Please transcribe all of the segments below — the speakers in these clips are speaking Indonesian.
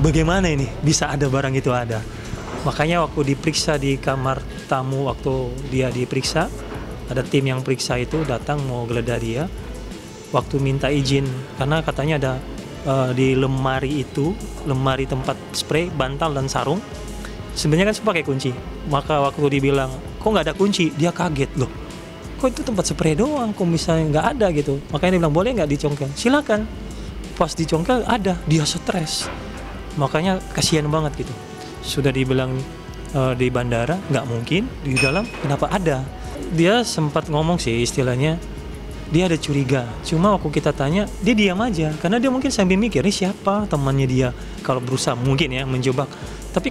bagaimana ini bisa ada barang itu ada. Makanya waktu diperiksa di kamar tamu, waktu dia diperiksa, ada tim yang periksa itu datang mau geledah dia. Waktu minta izin, karena katanya ada di lemari itu, lemari tempat spray, bantal dan sarung, sebenarnya kan pakai kunci. Maka waktu dibilang, kok nggak ada kunci? Dia kaget loh. Kok itu tempat spray doang, kok misalnya nggak ada gitu. Makanya dia bilang, boleh nggak dicongkel? Silakan. Pas dicongkel ada, dia stres. Makanya kasihan banget gitu. Sudah dibilang di bandara, nggak mungkin. Di dalam, kenapa ada? Dia sempat ngomong sih istilahnya, dia ada curiga. Cuma waktu kita tanya, dia diam aja. Karena dia mungkin sambil mikir, ini siapa temannya dia. Kalau berusaha mungkin ya, menjebak. Tapi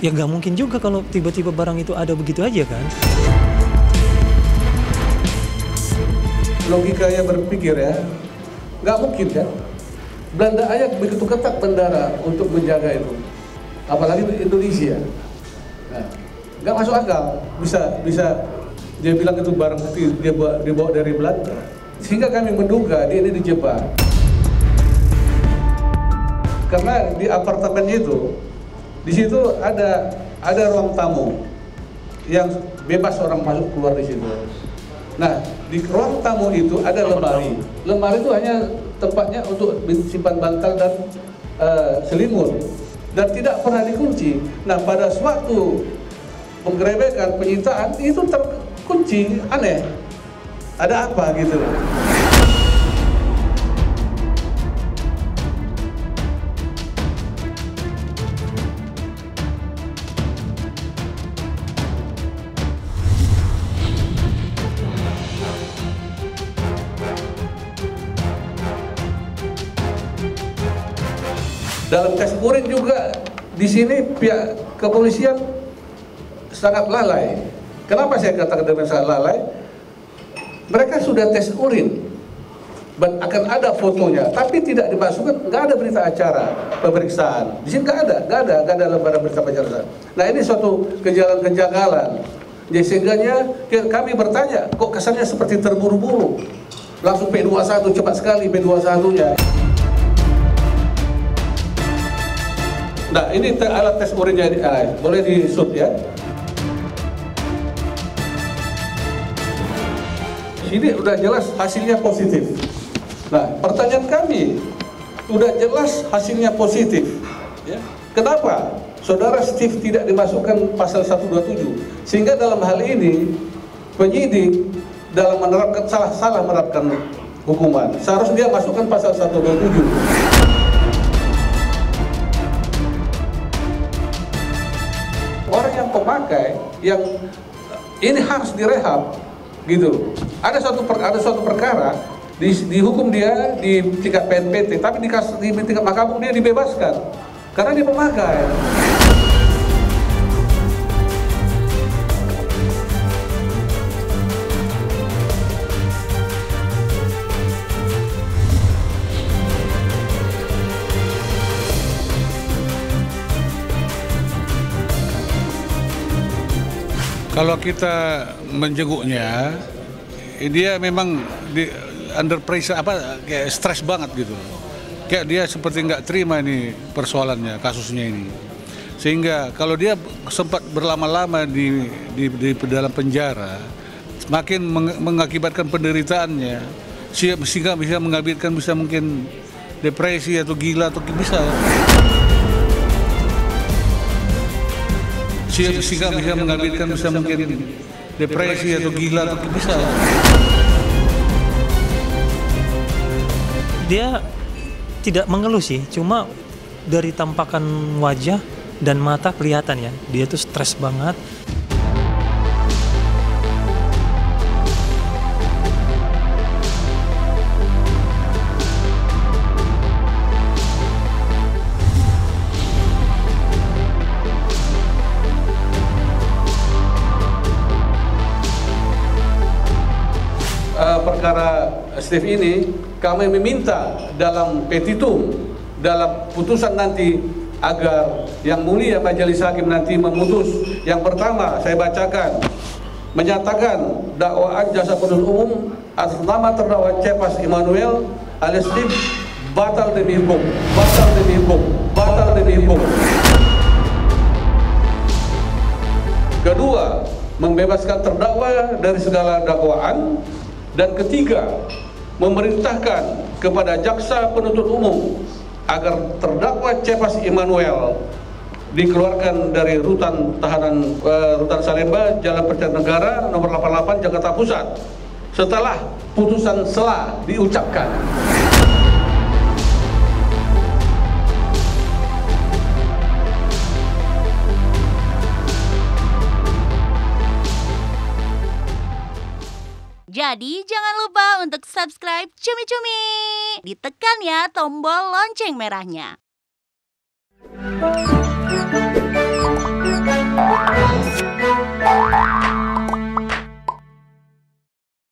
ya nggak mungkin juga kalau tiba-tiba barang itu ada begitu aja kan. Logikanya berpikir ya, nggak mungkin kan. Belanda aja begitu ketat bandara untuk menjaga itu. Apalagi di Indonesia. Nah, nggak masuk akal. Bisa dia bilang itu barang bukti dia dibawa dari Belanda, sehingga kami menduga dia ini dijebak. Karena di apartemen itu, di situ ada ruang tamu yang bebas orang masuk keluar di situ. Nah, di ruang tamu itu ada lemari. Lemari itu hanya tempatnya untuk simpan bantal dan selimut, dan tidak pernah dikunci. Nah, pada suatu penggerebekan, penyitaan itu terkunci, aneh. Ada apa gitu? Dalam tes urin juga di sini pihak kepolisian sangat lalai. Kenapa saya katakan dengan sangat lalai? Mereka sudah tes urin dan akan ada fotonya, tapi tidak dimasukkan, nggak ada berita acara pemeriksaan. Di sini nggak ada lembaran berita acara. Nah, ini suatu kejanggalan. Jadi sehingganya kami bertanya, kok kesannya seperti terburu-buru? Langsung P21, cepat sekali P21-nya. Nah, ini alat tes urinnya, boleh di-shoot ya. Ini udah jelas hasilnya positif. Nah, pertanyaan kami, udah jelas hasilnya positif. Ya. Kenapa saudara Steve tidak dimasukkan pasal 127? Sehingga dalam hal ini penyidik dalam menerapkan salah menerapkan hukuman. Seharusnya dia masukkan pasal 127. Orang yang pemakai yang ini harus direhab, gitu. Ada suatu perkara dihukum dia di tingkat PNPT, tapi di tingkat Mahkamah dia dibebaskan karena dia pemakai. Kalau kita menjenguknya, dia memang under pressure, kayak stres banget gitu. Kayak dia seperti nggak terima ini persoalannya, kasusnya ini. Sehingga kalau dia sempat berlama-lama di dalam penjara, semakin mengakibatkan penderitaannya, sehingga bisa mengakibatkan mungkin depresi atau gila atau bisa. Sehingga bisa mengakibatkan mungkin depresi atau gila atau bisa. Dia tidak mengeluh sih, cuma dari tampakan wajah dan mata kelihatan ya, dia tuh stres banget. Perkara Steve ini kami meminta dalam petitum, dalam putusan nanti, agar yang mulia majelis hakim nanti memutus. Yang pertama saya bacakan, menyatakan dakwaan jasa penuntut umum atas nama terdakwa Cepas Immanuel alias Steve batal demi hukum, batal demi hukum. Kedua, membebaskan terdakwa dari segala dakwaan. Dan ketiga, memerintahkan kepada jaksa penuntut umum agar terdakwa Cepas Immanuel dikeluarkan dari rutan tahanan rutan Salemba, Jalan Pertigaan Negara nomor 88 Jakarta Pusat setelah putusan sela diucapkan. Jadi jangan lupa untuk subscribe Cumi Cumi. Ditekan ya tombol lonceng merahnya.